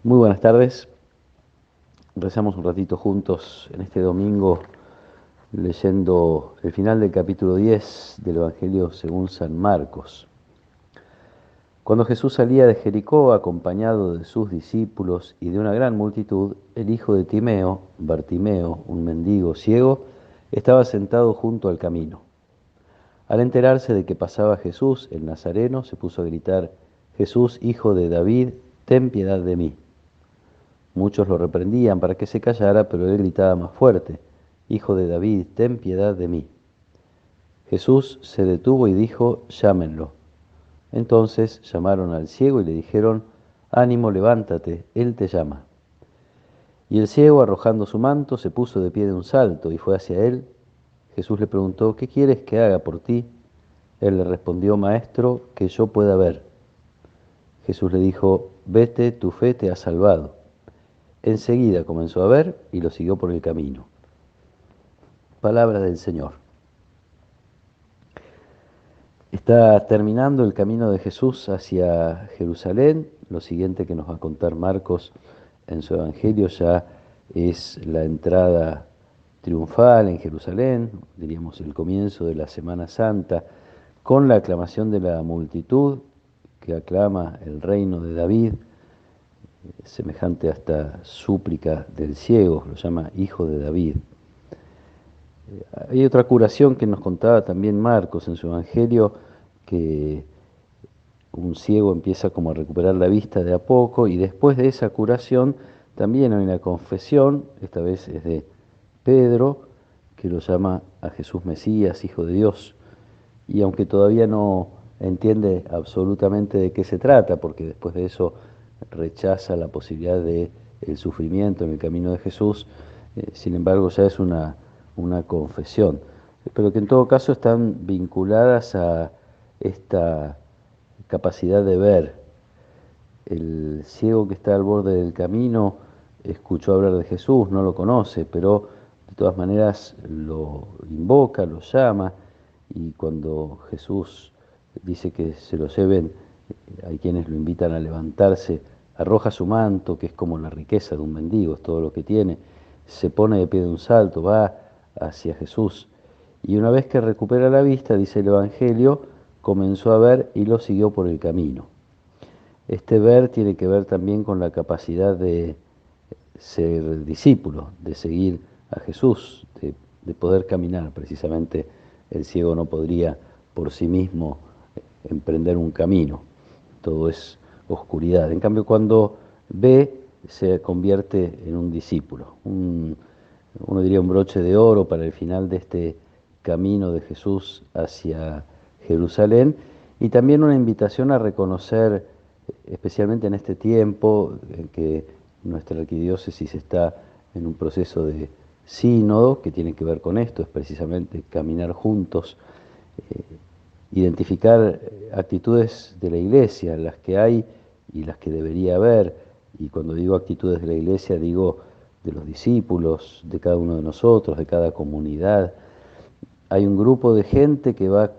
Muy buenas tardes. Rezamos un ratito juntos en este domingo leyendo el final del capítulo 10 del Evangelio según San Marcos. Cuando Jesús salía de Jericó acompañado de sus discípulos y de una gran multitud, el hijo de Timeo, Bartimeo, un mendigo ciego, estaba sentado junto al camino. Al enterarse de que pasaba Jesús, el Nazareno, se puso a gritar: Jesús, hijo de David, ten piedad de mí. Muchos lo reprendían para que se callara, pero él gritaba más fuerte: Hijo de David, ten piedad de mí. Jesús se detuvo y dijo: Llámenlo. Entonces llamaron al ciego y le dijeron: Ánimo, levántate, él te llama. Y el ciego, arrojando su manto, se puso de pie de un salto y fue hacia él. Jesús le preguntó: ¿Qué quieres que haga por ti? Él le respondió: Maestro, que yo pueda ver. Jesús le dijo: Vete, tu fe te ha salvado. Enseguida comenzó a ver y lo siguió por el camino. Palabra del Señor. Está terminando el camino de Jesús hacia Jerusalén. Lo siguiente que nos va a contar Marcos en su Evangelio ya es la entrada triunfal en Jerusalén, diríamos el comienzo de la Semana Santa, con la aclamación de la multitud que aclama el reino de David, semejante a esta súplica del ciego, lo llama Hijo de David. Hay otra curación que nos contaba también Marcos en su Evangelio, que un ciego empieza como a recuperar la vista de a poco, y después de esa curación también hay una confesión, esta vez es de Pedro, que lo llama a Jesús Mesías, Hijo de Dios, y aunque todavía no entiende absolutamente de qué se trata, porque después de eso rechaza la posibilidad de el sufrimiento en el camino de Jesús, sin embargo ya es una confesión, pero que en todo caso están vinculadas a esta capacidad de ver. El ciego que está al borde del camino escuchó hablar de Jesús, no lo conoce, pero de todas maneras lo invoca, lo llama, y cuando Jesús dice que se lo lleven, hay quienes lo invitan a levantarse, arroja su manto, que es como la riqueza de un mendigo, es todo lo que tiene, se pone de pie de un salto, va hacia Jesús, y una vez que recupera la vista, dice el Evangelio, comenzó a ver y lo siguió por el camino. Este ver tiene que ver también con la capacidad de ser discípulo, de seguir a Jesús, de poder caminar. Precisamente el ciego no podría por sí mismo emprender un camino, todo es oscuridad. En cambio, cuando ve, se convierte en un discípulo, uno diría un broche de oro para el final de este camino de Jesús hacia Jerusalén, y también una invitación a reconocer, especialmente en este tiempo en que nuestra arquidiócesis está en un proceso de sínodo que tiene que ver con esto, es precisamente caminar juntos, eh, identificar actitudes de la Iglesia, las que hay y las que debería haber, y cuando digo actitudes de la Iglesia digo de los discípulos, de cada uno de nosotros, de cada comunidad. Hay un grupo de gente que va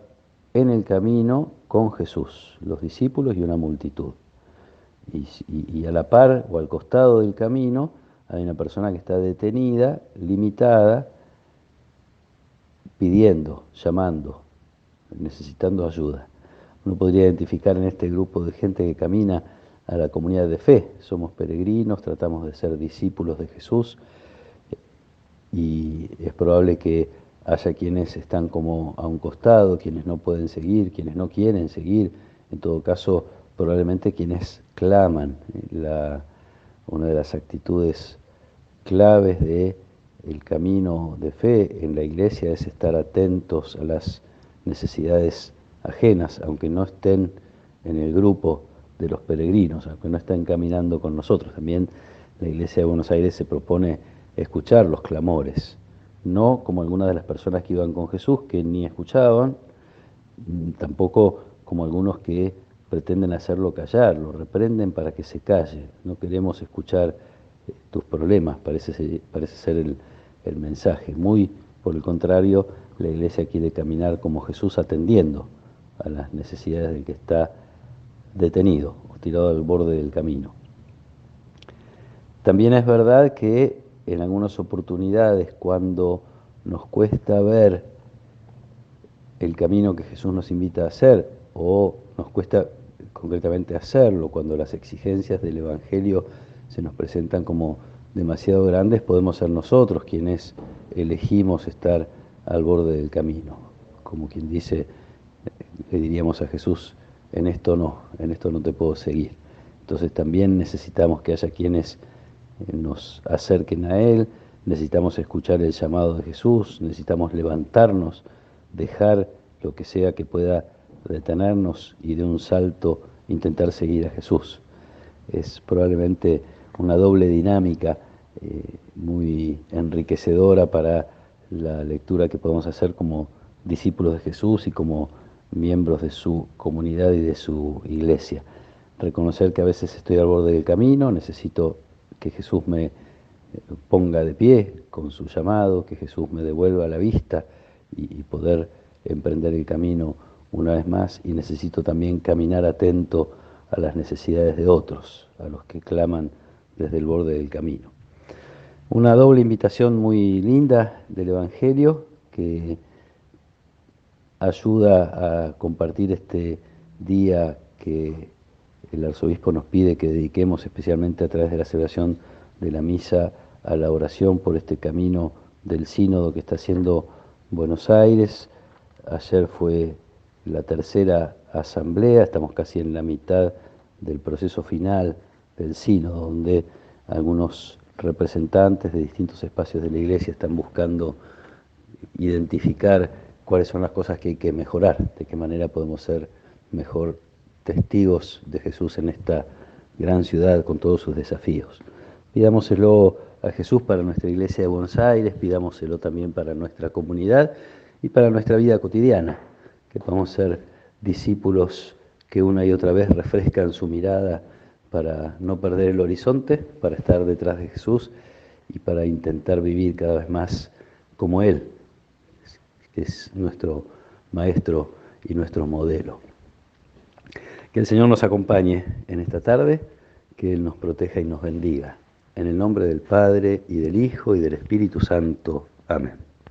en el camino con Jesús, los discípulos y una multitud. Y a la par o al costado del camino hay una persona que está detenida, limitada, pidiendo, llamando, necesitando ayuda. Uno podría identificar en este grupo de gente que camina a la comunidad de fe. Somos peregrinos, tratamos de ser discípulos de Jesús, y es probable que haya quienes están como a un costado, quienes no pueden seguir, quienes no quieren seguir, en todo caso probablemente quienes claman. Una de las actitudes claves de el camino de fe en la iglesia es estar atentos a las necesidades ajenas, aunque no estén en el grupo de los peregrinos, aunque no estén caminando con nosotros. También la iglesia de Buenos Aires se propone escuchar los clamores, no como algunas de las personas que iban con Jesús, que ni escuchaban, tampoco como algunos que pretenden hacerlo callar, lo reprenden para que se calle. No queremos escuchar tus problemas, parece ser el mensaje. Muy por el contrario, la iglesia quiere caminar como Jesús, atendiendo a las necesidades del que está detenido o tirado al borde del camino. También es verdad que en algunas oportunidades, cuando nos cuesta ver el camino que Jesús nos invita a hacer, o nos cuesta concretamente hacerlo, cuando las exigencias del Evangelio se nos presentan como demasiado grandes, podemos ser nosotros quienes elegimos estar al borde del camino. Como quien dice, le diríamos a Jesús, en esto no te puedo seguir. Entonces también necesitamos que haya quienes nos acerquen a Él, necesitamos escuchar el llamado de Jesús, necesitamos levantarnos, dejar lo que sea que pueda detenernos y de un salto intentar seguir a Jesús. Es probablemente una doble dinámica muy enriquecedora para la lectura que podemos hacer como discípulos de Jesús y como miembros de su comunidad y de su iglesia. Reconocer que a veces estoy al borde del camino, necesito que Jesús me ponga de pie con su llamado, que Jesús me devuelva la vista y poder emprender el camino una vez más, y necesito también caminar atento a las necesidades de otros, a los que claman desde el borde del camino. Una doble invitación muy linda del Evangelio que ayuda a compartir este día que el arzobispo nos pide que dediquemos especialmente a través de la celebración de la misa a la oración por este camino del sínodo que está haciendo Buenos Aires. Ayer fue la tercera asamblea, estamos casi en la mitad del proceso final del sínodo, donde algunos representantes de distintos espacios de la Iglesia están buscando identificar cuáles son las cosas que hay que mejorar, de qué manera podemos ser mejor testigos de Jesús en esta gran ciudad con todos sus desafíos. Pidámoselo a Jesús para nuestra Iglesia de Buenos Aires, pidámoselo también para nuestra comunidad y para nuestra vida cotidiana, que podamos ser discípulos que una y otra vez refrescan su mirada para no perder el horizonte, para estar detrás de Jesús y para intentar vivir cada vez más como Él, que es nuestro Maestro y nuestro modelo. Que el Señor nos acompañe en esta tarde, que Él nos proteja y nos bendiga. En el nombre del Padre, y del Hijo, y del Espíritu Santo. Amén.